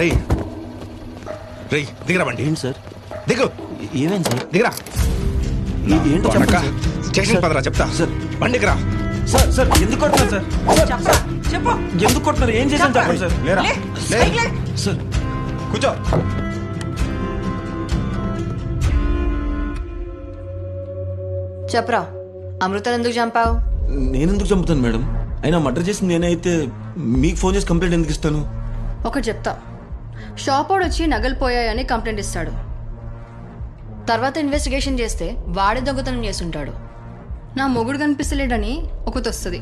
రేయ్ రేయ్ దిగరా బండి. ఏంటి సార్? దిగు. ఏమైంది సార్? దిగరా. ఏంటో చెప్పండి సార్. స్టేషన్ పదరా చెప్తా. సార్. బండికిరా. సార్ సార్ ఎందుకు కొడుతున్నారు సార్? చెప్పు. ఎందుకు కొడుతున్నారు? ఏం చేశాను చెప్పండి సార్. లేరా లే, లే. లే. సార్ కూర్చో. చెప్పరా, అమృతను ఎందుకు చంపావు? నేనెందుకు చంపుతాను మేడం? అయినా మర్డర్ చేసింది నేనే అయితే మీకు ఫోన్ చేసి కంప్లైంట్ ఎందుకు ఇస్తాను? ఒకటి చెప్తా, షాపోడు వచ్చి నగలు పోయాయని కంప్లైంట్ ఇస్తాడు. తర్వాత ఇన్వెస్టిగేషన్ చేస్తే వాడే దొంగతనం చేస్తుంటాడు. నా మొగుడు కనిపిస్తలేడని ఒకటి వస్తుంది.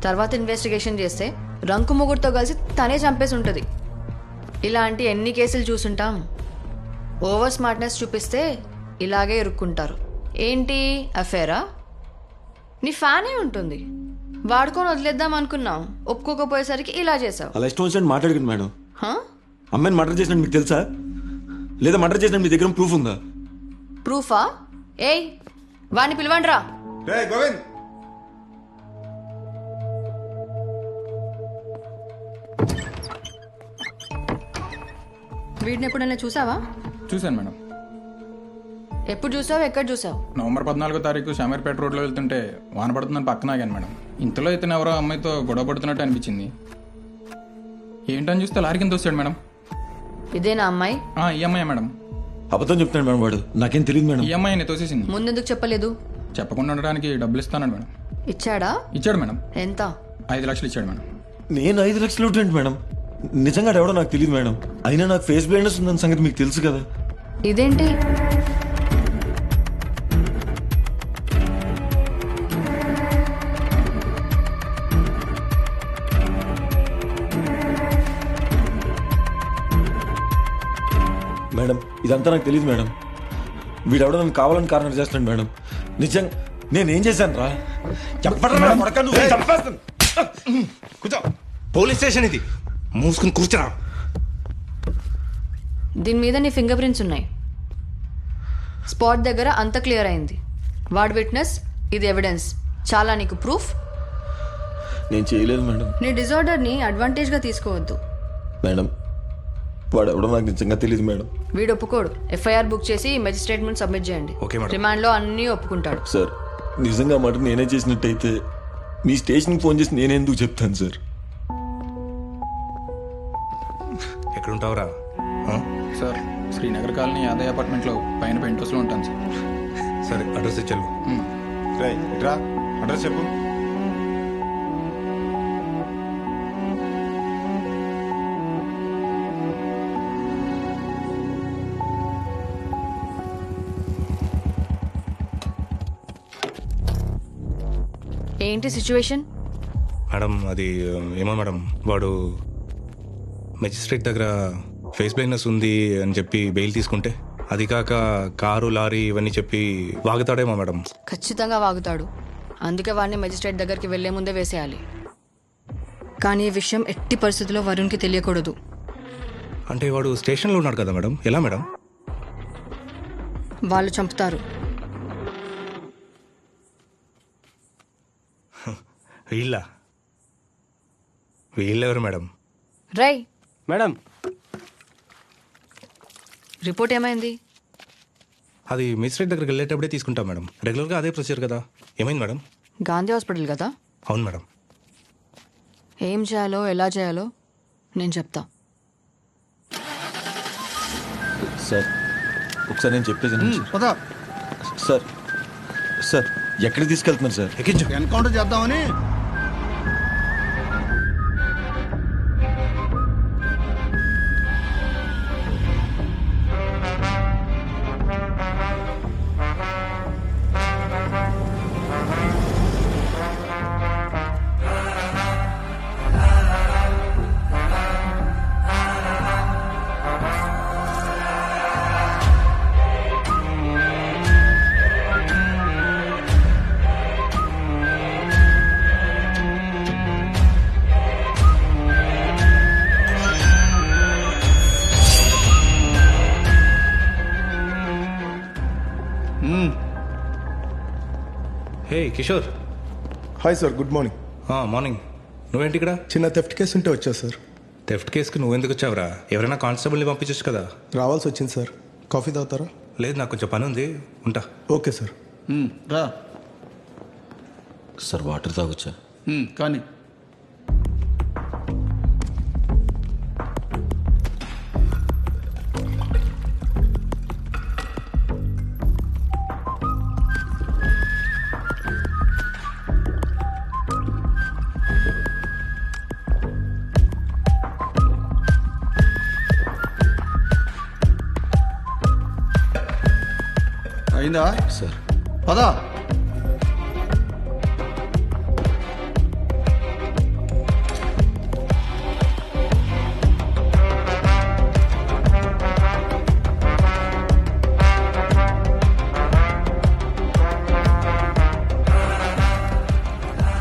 తర్వాత ఇన్వెస్టిగేషన్ చేస్తే రంకు మొగుడుతో కలిసి తనే చంపేసి ఉంటుంది. ఇలాంటి ఎన్ని కేసులు చూసుంటాం. ఓవర్ స్మార్ట్నెస్ చూపిస్తే ఇలాగే ఇరుక్కుంటారు. ఏంటి అఫేరా? నీ ఫ్యానే ఉంటుంది, వాడుకొని వదిలేద్దాం అనుకున్నావు. ఒప్పుకోకపోయేసరికి ఇలా చేసావు. అలా ఇష్టం వచ్చినట్టు మాట్లాడకండి మేడం. హా? అమ్మాయిని మర్డర్ చేసినట్టు మీకు తెలుసా? లేదా మర్డర్ చేసినట్టు మీ దగ్గర ప్రూఫ్ ఉందా? ప్రూఫా? ఏయ్, వాడిని పిలవండి రా. రేయ్ గోవింద్. వీడిని ఎప్పుడైనా చూసావా? చూశాను మేడం. ఎప్పుడు చూసావు, ఎక్కడ చూసావు? నవంబర్ 14వ తారీఖు షామీర్పేట రోడ్లో వెళ్తుంటే వాన పడుతుందని పక్కన ఆగాను మేడం. ఇంతలో ఇతను ఎవరో అమ్మాయితో గొడవ పడుతున్నట్టు అనిపించింది. ఏంటని చూస్తే లారీ కింద వస్తాడు మేడం. ఇదేనా అమ్మాయి? ఈ అమ్మాయి మేడం. అబద్ధం చెప్తాను మేడం వాడు. నాకేం తెలియదు మేడం. ఈ అమ్మాయిని తోసేసింది. ముందెందుకు చెప్పలేదు? చెప్పకుండా ఉండడానికి డబ్బులు ఇస్తాను మేడం. ఇచ్చాడా? ఇచ్చాడు మేడం. ఎంత? 5 లక్షలు ఇచ్చాడు మేడం. నేను 5 లక్షలు ఉంటుంది మేడం. నిజంగా ఎవడో నాకు తెలియదు మేడం. అయినా నాకు ఫేస్ బ్లైండ్నెస్ ఉందని సంగతి మీకు తెలుసు కదా. ఇదేంటి? మేడం ఇదంతా నాకు తెలియదు మేడం. వీడెవడో నన్ను కావాలని కారణం చేస్తున్నాడు మేడం. నిజంగా నేనేం చేశాను రా? కూర్చో. పోలీస్ స్టేషన్ ఇది. మూసుకుని కూర్చోరా. దీని మీద నీ ఫింగర్ ప్రింట్స్ ఉన్నాయి. స్పాట్ దగ్గర అంత క్లియర్ అయింది. వాడు విట్నెస్, ఇది ఎవిడెన్స్. చాలా నీకు ప్రూఫ్. నేను చేయలేదు మేడం. నీ డిజార్డర్ని అడ్వాంటేజ్గా తీసుకోవద్దు. మేడం వాడెవడో నాకు నిజంగా తెలియదు మేడం. వీడు ఒప్పుకోడు. ఎఫ్ఐఆర్ బుక్ చేసి మెజిస్ట్రేట్ ముందు సబ్మిట్ చేయండి. Okay madam. రిమాండ్లో అన్నీ ఒప్పుకుంటాడు. సార్ నిజంగా మాట నేనే చేసినట్టయితే మీ స్టేషన్కి ఫోన్ చేసి నేనే ఎందుకు చెప్తాను సార్? ఎక్కడుంటావురా? సార్ శ్రీనగర్ కాలనీ యాదయ్య అపార్ట్మెంట్లో పైన పెంట్ హౌస్లో ఉంటాను సార్. సరే అడ్రస్ ఇచ్చాను. రేయ్ ఇట్రా, అడ్రస్ చెప్పు. ఏంటి సిచ్యువేషన్? మేడం అది ఏమో మేడం, వాడు మెజిస్ట్రేట్ దగ్గర ఫేస్ బ్లైండ్నెస్ ఉంది అని చెప్పి బెయిల్ తీసుకుంటే, అది కాక కారు లారీ ఇవన్నీ చెప్పి వాగుతాడేమో మేడం. ఖచ్చితంగా వాగుతాడు. అందుకే వాడిని మెజిస్ట్రేట్ దగ్గరికి వెళ్లే ముందే వేసేయాలి. కానీ ఈ విషయం ఎట్టి పరిస్థితుల్లో వరుణ్కి తెలియకూడదు. అంటే వాడు స్టేషన్లో ఉన్నాడు కదా మేడం, ఎలా మేడం? వాళ్ళు చంపుతారు. వీళ్ళెవరు మేడం? రై మేడం రిపోర్ట్ ఏమైంది? అది మెజిస్ట్రేట్ దగ్గరికి వెళ్ళేటప్పుడే తీసుకుంటాం మేడం. రెగ్యులర్గా అదే ప్రొసీజర్ కదా. ఏమైంది మేడం? గాంధీ హాస్పిటల్ కదా. అవును మేడం. ఏం చేయాలో ఎలా చేయాలో నేను చెప్తా. సార్ ఒకసారి నేను చెప్పేది సార్. సార్ ఎక్కడికి తీసుకెళ్తున్నారు సార్? ఎక్కించు. ఎన్కౌంటర్ చేద్దామని. Hey Kishore. Hi sir, good morning. Morning. నువ్వేంటి ఇక్కడ? చిన్న థెఫ్ట్ కేసు ఉంటే వచ్చా సార్. థెఫ్ట్ కేసుకి నువ్వెందుకు వచ్చావురా? ఎవరైనా కానిస్టేబుల్ని పంపించచ్చు కదా. రావాల్సి వచ్చింది సార్. కాఫీ తాగుతారా? లేదు, నాకు కొంచెం పని ఉంది, ఉంటా. Okay sir. రా సార్ వాటర్ తాగొచ్చా? కానీ అయిందా సార్ పదా.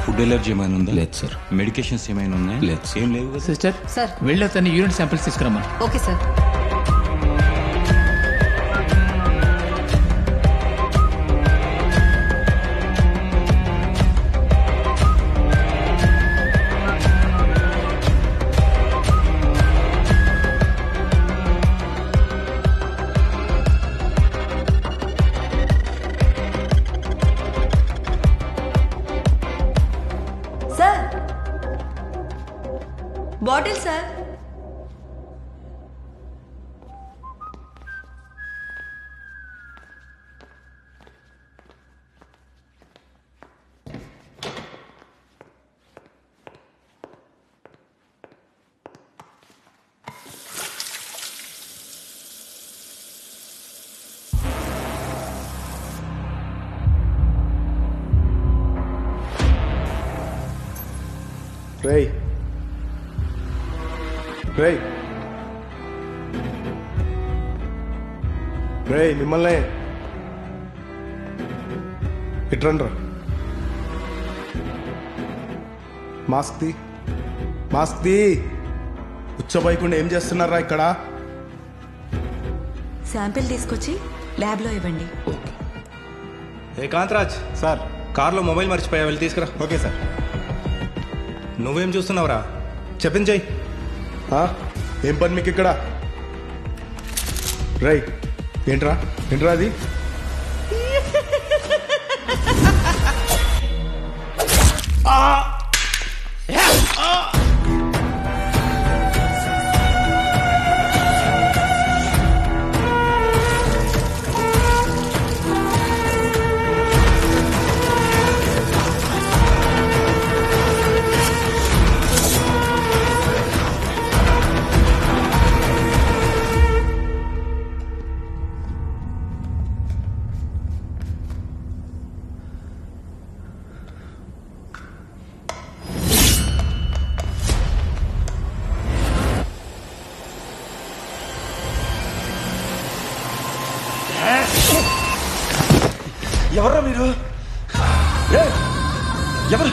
ఫుడ్ ఎలర్జీ ఏమైనా ఉందా? లేదు సార్. మెడికేషన్స్ ఏమైనా ఉన్నాయా? లేదు సార్. ఏం లేవు కదా. Sister sir. వెళ్ళి అతన్ని యూరిన్ శాంపిల్స్ తీసుకురమ్మని. Okay sir. Sir bottle sir. రేయ్ రేయ్ రేయ్ మిమ్మల్ని ఇట్రండ్రా. మాస్క్ తీ, మాస్క్ తీ. ఉచ్చబోయకుండా ఏం చేస్తున్నారా ఇక్కడ? శాంపిల్ తీసుకొచ్చి ల్యాబ్లో ఇవ్వండి. ఏ కాంతరాజ్, సార్. కార్లో మొబైల్ మర్చిపోయా, వెళ్ళి తీసుకురా. Okay sir. నువ్వేం చూస్తున్నావురా? చెప్పింది చెయ్యి. ఆ? ఏం పని మీకు ఇక్కడ? రేయ్ ఏంట్రా ఏంట్రా అది? ఎవర్రా మీరు? ఎవరు?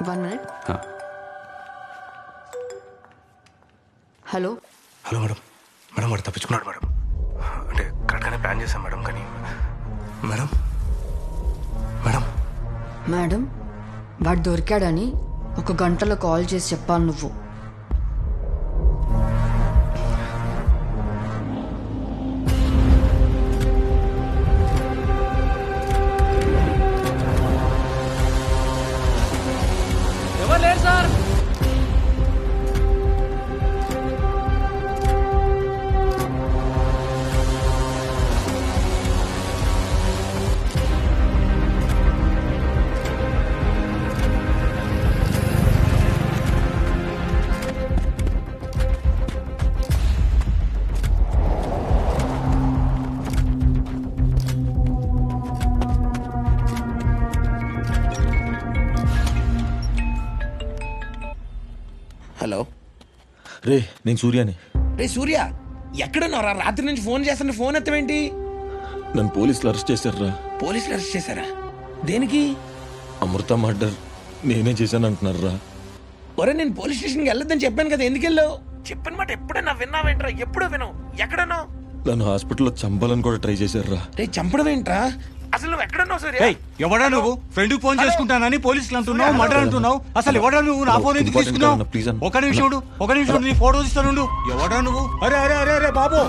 1 minute. Hello hello madam. Madam వాడు తప్పించుకున్నాడు మేడం. అంటే కరెక్ట్గానే ప్లాన్ చేశాం మేడం. కానీ మేడం మేడం మేడం వాడు దొరికాడని 1 గంటలో కాల్ చేసి చెప్పాలి నువ్వు. ఎవరు లేరు సార్. హలో రే నేను సూర్యాని. రే సూర్య, ఎక్కడున్నారా? రాత్రి నుంచి ఫోన్ చేస్తున్న, ఫోన్ ఎత్తవేంటి? నన్ను పోలీసులు అరెస్ట్ చేశారా? పోలీసులు అరెస్ట్ చేశారా? దేనికి? అమృత మర్డర్ నేనే చేశాను అంటున్నారా? ఒరే, నేను పోలీస్ స్టేషన్కి వెళ్ళొద్దని చెప్పాను కదా, ఎందుకు వెళ్ళావు? చెప్పిన మాట ఎప్పుడైనా విన్నావేంట్రా? ఎప్పుడూ వినవు. ఎక్కడన్నావు? నన్ను హాస్పిటల్లో చంపాలని కూడా ట్రై చేశారా? రే, చంపడం ఏంట్రా? అసలు నువ్వు ఎక్కడున్నావు సూర్య? ఎవడా నువ్వు? ఫ్రెండ్ ఫోన్ చేసుకుంటానని పోలీసులు అంటున్నావు, మర్డర్ అంటున్నావు. అసలు ఎవడా నువ్వు? నా ఫోన్ ఎందుకు తీసుకున్నావు? ప్లీజ్ అన్న. ఒక నిమిషం ఉండు, ఒక నిమిషం ఉండు, నీ ఫోటో తీస్తాను. ఎవడా నువ్వు? అరే అరే అరే అరే బాబు,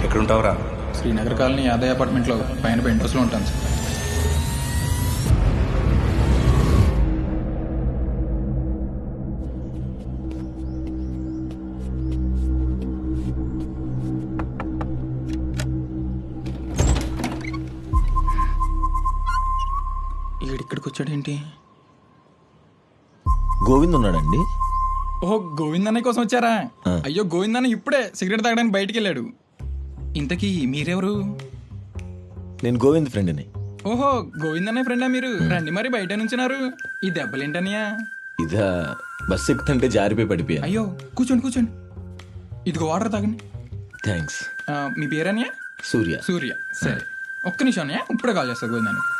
ఎక్కడుంటావురా? శ్రీనగర్ కాలనీ యాదయ్య అపార్ట్మెంట్లో పైన పెంటోస్లో ఉంటాను సార్. ఇక్కడికి వచ్చాడేంటి? గోవింద్ ఉన్నాడండి? ఓహో, గోవిందన్నయ్య కోసం వచ్చారా? అయ్యో, గోవిందన్న ఇప్పుడే సిగరెట్ తాగడానికి బయటికి వెళ్ళాడు. ఇంతకీ మీరెవరు? నేను గోవింద్ ఫ్రెండ్ని. ఓహో, గోవిందన్నయ్య ఫ్రెండా మీరు? రండి మరి, బయట నుంచున్నారు. ఈ దెబ్బలేంటనియా? ఇదా బస్ ఎక్కుతుంటే జారిపోయి పడిపోయా. అయ్యో, కూర్చోండి కూర్చోండి. ఇదిగో వాటర్ తాగండి. థ్యాంక్స్. మీ పేరనియా? సూర్య. సూర్య. సరే, ఒక్క నిమిషం అన్నయ్య, ఇప్పుడే కాల్ చేస్తా గోవిందన్నకి.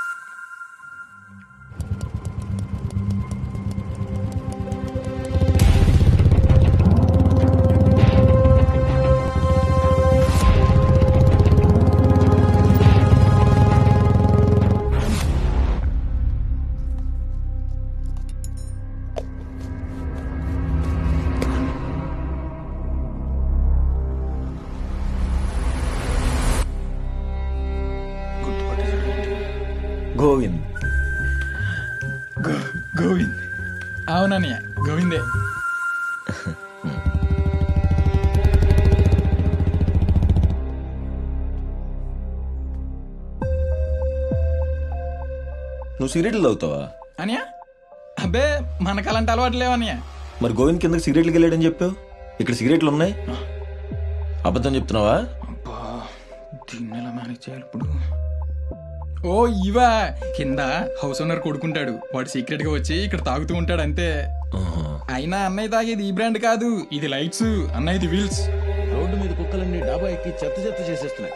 గోవింద్. గోవింద్. అవునన్నయ్య, గోవిందే. నువ్వు సిగరెట్లు తాగుతావా? అనియా, అబ్బే మనకు అలాంటి అలవాటు లేవన్నయ్య. మరి గోవింద్ కిందకి సిగరెట్లకి వెళ్ళాడని చెప్పావు. ఇక్కడ సిగరెట్లు ఉన్నాయి. అబద్ధం చెప్తున్నావా? అబ్బా, దీన్ని ఎలా మేనేజ్ చేయాలి ఇప్పుడు? ఓ ఇవా, కింద హౌస్ ఓనర్ కొడుకుంటాడు, వాడు సీక్రెట్ గా వచ్చి ఇక్కడ తాగుతూ ఉంటాడు అంతే. అయినా అన్నయ్య తాగేది ఈ బ్రాండ్ కాదు, ఇది లైట్స్, అన్నయ్యది వీల్స్. రోడ్డు మీద కుక్కలన్నీ డాబా ఎక్కి చెత్త చెత్త చేసేస్తున్నాయి.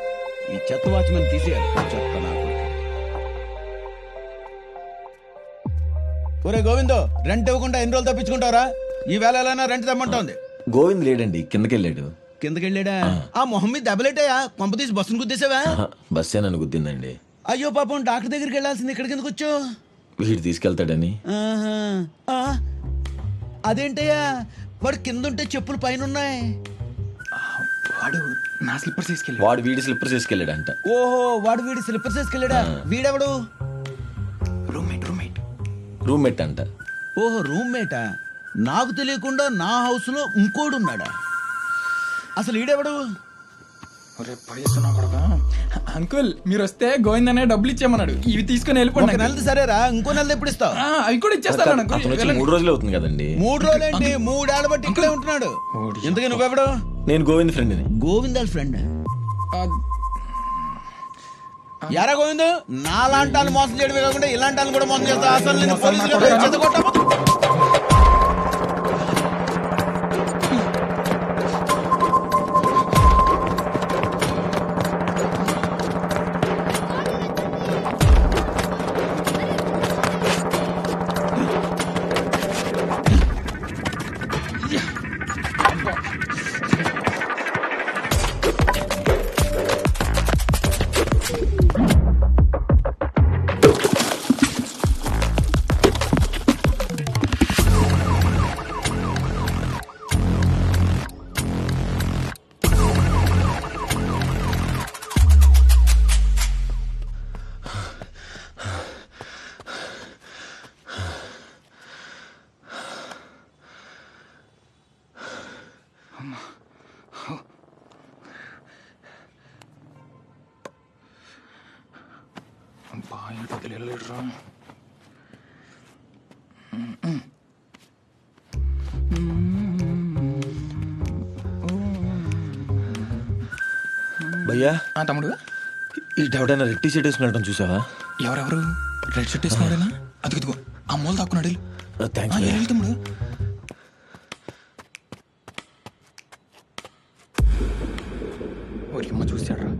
ఈ చెత్త వాచ్మెన్ తీసేయాలి. చెత్త నాకు. ఒరే గోవిందో, రెంట్ ఇవ్వకుండా ఎన్ని రోజులు తప్పించుకుంటారా? ఈ వేళ ఎలా రెంట్ తెమ్మంటోంది. గోవింద్ లేడండి, కిందకి వెళ్ళాడు. కిందకెళ్ళాడా? ఆ మొహం మీద దెబ్బలేటాయా? కొంప తీసి బస్సును గుద్దేశావా? బస్సే నన్ను గుద్దిందండి. అయ్యో పాపం, డాక్టర్ దగ్గరికి వెళ్ళాల్సింది, ఇక్కడికి ఎందుకు వచ్చావు? వీడు తీసుకెళ్తాడని. అదేంటయ్యా, వాడు కిందుంటే చెప్పులు పైన ఉన్నాయి. వాడు నా స్లిప్పర్స్ తీసుకెళ్ళి. వాడు వీడి స్లిప్పర్స్ తీసుకెళ్ళాడంట. ఓహో, వాడు వీడి స్లిప్పర్స్ తీసుకెళ్ళాడా? వీడెవడు? రూమ్మేట్ అంట. ఓహో, రూమ్మేటా? నాకు తెలియకుండా నా హౌస్ లో ఇంకోడున్నాడా? అసలు ఈడెవడు? ఒరే పడేస్తున్నా కొడుకా. అంకుల్ మీరు వస్తే గోవిందనే డబ్బులు ఇచ్చేయమన్నాడు, ఇవి తీసుకుని వెళ్ళిపోండి అంకుల్. నెలది సరేరా, ఇంకో నెలది ఎప్పుడు ఇస్తావు? అవి కూడా ఇచ్చేస్తాను అతను అంకుల్. వచ్చి 3 రోజులే అవుతుంది కదండి. 3 రోజులేంటి, 3 ఏళ్ళ బట్టి ఇక్కడే ఉంటున్నాడు. ఇంతకీ నువ్వెవడు? నేను గోవింద్ ఫ్రెండ్ని. గోవిందాల్ ఫ్రెండ్. ఎరా గోవింద్, నాలాంటి వాళ్ళు మోసం చేయడమే కాకుండా ఇలాంటి వాళ్ళు కూడా మోసం చేస్తా. అసలు నేను పోలీసులు చెత్తగొట్టాము. భయ్యా తమ్ముడు, ఇటెవడైనా రెడ్ టీ షర్ట్ వేసుకుని చూసావా? ఎవరెవరు రెడ్ షర్ట్ వేసుకున్నాడేనా? అదిగో ఆ మూల తాక్కున్నాడు. థ్యాంక్స్. తమ్ముడు, ఒరి అమ్మ చూసాడ్రా.